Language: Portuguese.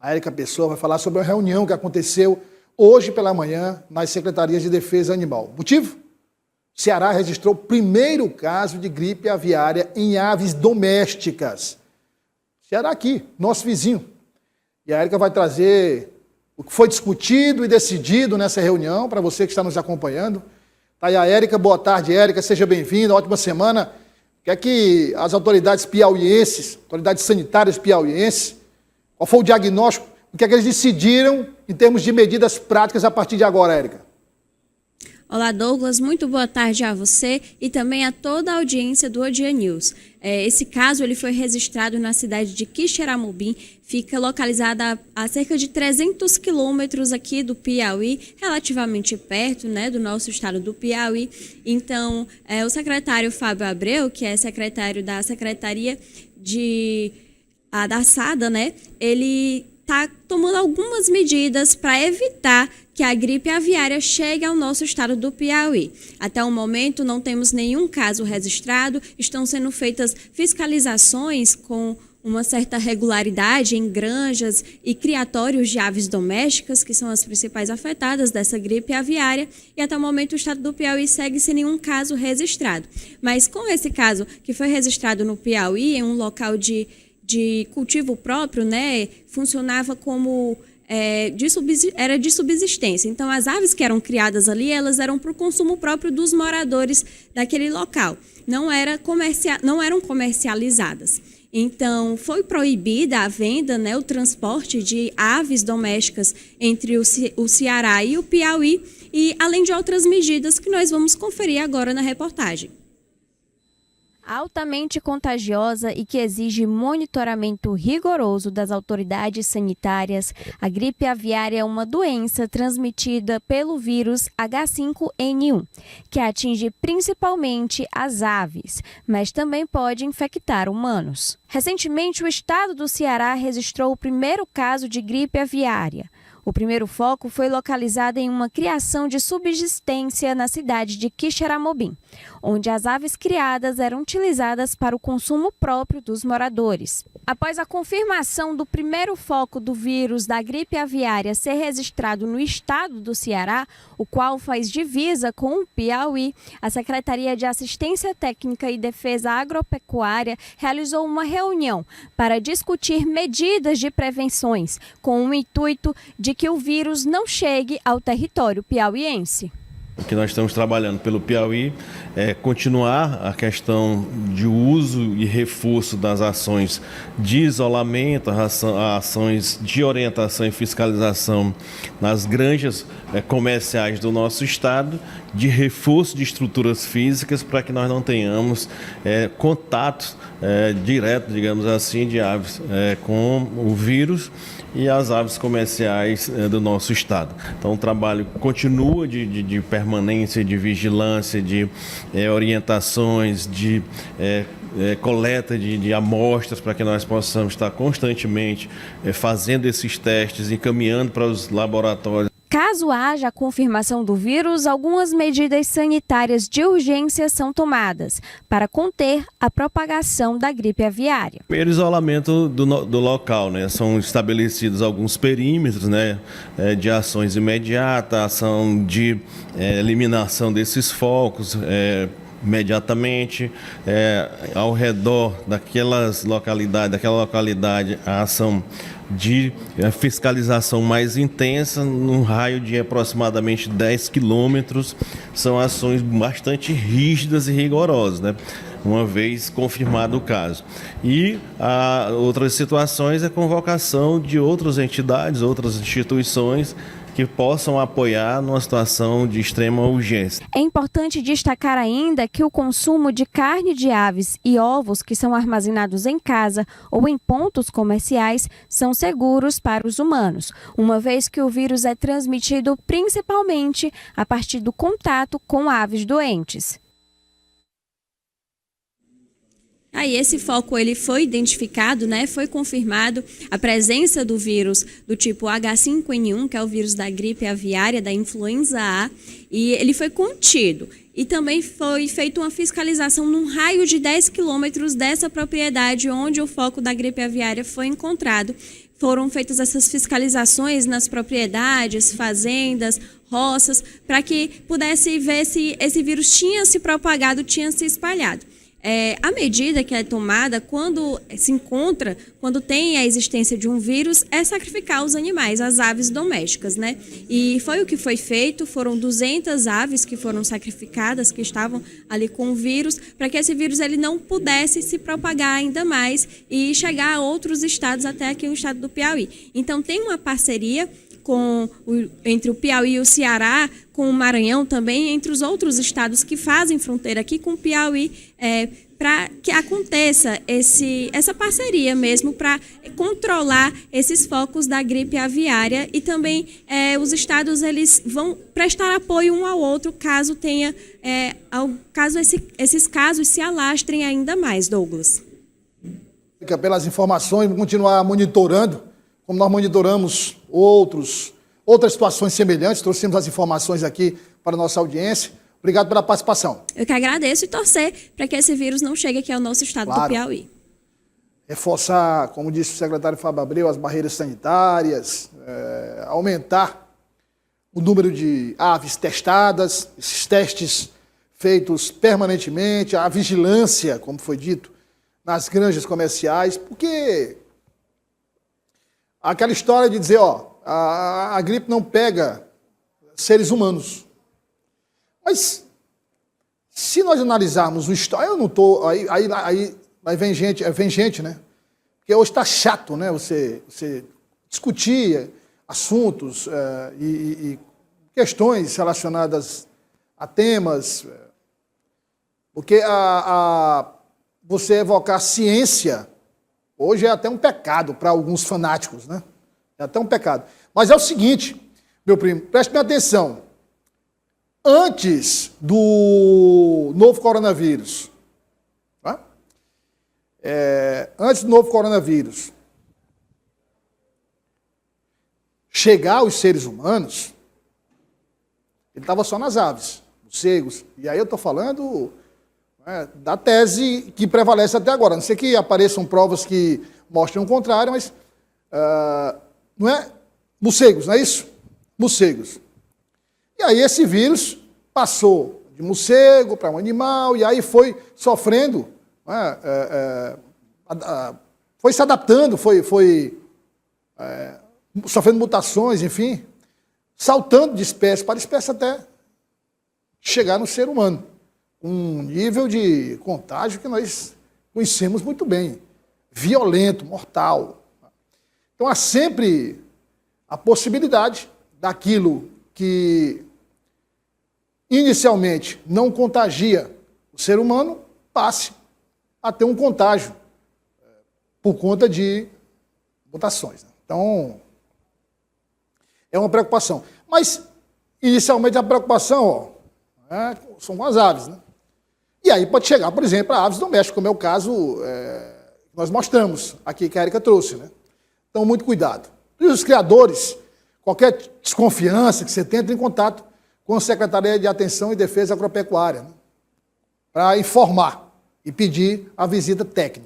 A Érica Pessoa vai falar sobre uma reunião que aconteceu hoje pela manhã nas Secretarias de Defesa Animal. Motivo? Ceará registrou o primeiro caso de gripe aviária em aves domésticas. Ceará aqui, nosso vizinho. E a Érica vai trazer o que foi discutido e decidido nessa reunião para você que está nos acompanhando. Tá aí a Érica, boa tarde, Érica, seja bem-vinda, ótima semana. O que é que as autoridades piauienses, autoridades sanitárias piauienses, qual foi o diagnóstico, o que é que eles decidiram em termos de medidas práticas a partir de agora, Érica? Olá, Douglas, muito boa tarde a você e também a toda a audiência do Odia News. Esse caso ele foi registrado na cidade de Quixeramobim, fica localizada a cerca de 300 quilômetros aqui do Piauí, relativamente perto, né, do nosso estado do Piauí. Então, o secretário Fábio Abreu, que é secretário da Secretaria da SADA, né, ele está tomando algumas medidas para evitar que a gripe aviária chegue ao nosso estado do Piauí. Até o momento não temos nenhum caso registrado, estão sendo feitas fiscalizações com uma certa regularidade em granjas e criatórios de aves domésticas, que são as principais afetadas dessa gripe aviária, e até o momento o estado do Piauí segue sem nenhum caso registrado. Mas com esse caso que foi registrado no Piauí, em um local de cultivo próprio, né, funcionava como era de subsistência. Então, as aves que eram criadas ali, elas eram para o consumo próprio dos moradores daquele local. Não eram comercializadas. Então, foi proibida a venda, né, o transporte de aves domésticas entre o Ceará e o Piauí, e além de outras medidas que nós vamos conferir agora na reportagem. Altamente contagiosa e que exige monitoramento rigoroso das autoridades sanitárias, a gripe aviária é uma doença transmitida pelo vírus H5N1, que atinge principalmente as aves, mas também pode infectar humanos. Recentemente, o estado do Ceará registrou o primeiro caso de gripe aviária. O primeiro foco foi localizado em uma criação de subsistência na cidade de Quixeramobim, onde as aves criadas eram utilizadas para o consumo próprio dos moradores. Após a confirmação do primeiro foco do vírus da gripe aviária ser registrado no estado do Ceará, o qual faz divisa com o Piauí, a Secretaria de Assistência Técnica e Defesa Agropecuária realizou uma reunião para discutir medidas de prevenções, com o intuito de que o vírus não chegue ao território piauiense. O que nós estamos trabalhando pelo Piauí é continuar a questão de uso e reforço das ações de isolamento, ações de orientação e fiscalização nas granjas comerciais do nosso estado, de reforço de estruturas físicas para que nós não tenhamos contato direto, digamos assim, de aves com o vírus e as aves comerciais do nosso estado. Então o trabalho continua de permanência, de vigilância, de orientações, de coleta de amostras para que nós possamos estar constantemente fazendo esses testes, encaminhando para os laboratórios. Caso haja a confirmação do vírus, algumas medidas sanitárias de urgência são tomadas para conter a propagação da gripe aviária. Primeiro, isolamento do local, né? São estabelecidos alguns perímetros, né, de ações imediatas, ação de eliminação desses focos, imediatamente, ao redor daquela localidade, a ação de fiscalização mais intensa, num raio de aproximadamente 10 quilômetros, são ações bastante rígidas e rigorosas, né? Uma vez confirmado o caso. E outras situações é convocação de outras entidades, outras instituições que possam apoiar numa situação de extrema urgência. É importante destacar ainda que o consumo de carne de aves e ovos que são armazenados em casa ou em pontos comerciais são seguros para os humanos, uma vez que o vírus é transmitido principalmente a partir do contato com aves doentes. Aí esse foco ele foi identificado, né? Foi confirmado a presença do vírus do tipo H5N1, que é o vírus da gripe aviária, da influenza A, e ele foi contido. E também foi feita uma fiscalização num raio de 10 quilômetros dessa propriedade onde o foco da gripe aviária foi encontrado. foram feitas essas fiscalizações nas propriedades, fazendas, roças, para que pudesse ver se esse vírus tinha se propagado, tinha se espalhado. A medida que é tomada quando tem a existência de um vírus, é sacrificar os animais, as aves domésticas, né? E foi o que foi feito, foram 200 aves que foram sacrificadas, que estavam ali com o vírus, para que esse vírus ele não pudesse se propagar ainda mais e chegar a outros estados, até aqui o estado do Piauí. Então tem uma parceria entre o Piauí e o Ceará, com o Maranhão também, entre os outros estados que fazem fronteira aqui com o Piauí, para que aconteça essa parceria mesmo para controlar esses focos da gripe aviária, e também os estados eles vão prestar apoio um ao outro caso tenha esses casos se alastrem ainda mais, Douglas. Pelas informações, vamos continuar monitorando, como nós monitoramos outras situações semelhantes, trouxemos as informações aqui para a nossa audiência. Obrigado pela participação. Eu que agradeço e torcer para que esse vírus não chegue aqui ao nosso estado do Piauí. Reforçar, como disse o secretário Fábio Abreu, as barreiras sanitárias, aumentar o número de aves testadas, esses testes feitos permanentemente, a vigilância, como foi dito, nas granjas comerciais, porque aquela história de dizer, a gripe não pega seres humanos. Mas, se nós analisarmos o histórico, eu não estou... Aí vem gente, né? Porque hoje está chato, né? Você discutir assuntos e questões relacionadas a temas, porque você evocar ciência hoje é até um pecado para alguns fanáticos, né? É até um pecado. Mas é o seguinte, meu primo, preste bem atenção. Antes do novo coronavírus, tá? Antes do novo coronavírus chegar aos seres humanos, ele estava só nas aves, morcegos. E aí eu estou falando da tese que prevalece até agora. A não sei que apareçam provas que mostrem o contrário, mas não é morcegos, não é isso? Morcegos. E aí esse vírus passou de morcego para um animal, e aí foi sofrendo, foi se adaptando, foi sofrendo mutações, enfim, saltando de espécie para espécie até chegar no ser humano. Um nível de contágio que nós conhecemos muito bem, violento, mortal. Então há sempre a possibilidade daquilo que inicialmente não contagia o ser humano, passe a ter um contágio por conta de mutações. Então, é uma preocupação. Mas, inicialmente, a preocupação são com as aves, né? E aí pode chegar, por exemplo, a aves domésticas, como é o caso que nós mostramos aqui, que a Érica trouxe, né? Então, muito cuidado. E os criadores, qualquer desconfiança que você tenha, entre em contato com a Secretaria de Atenção e Defesa Agropecuária, né? Para informar e pedir a visita técnica.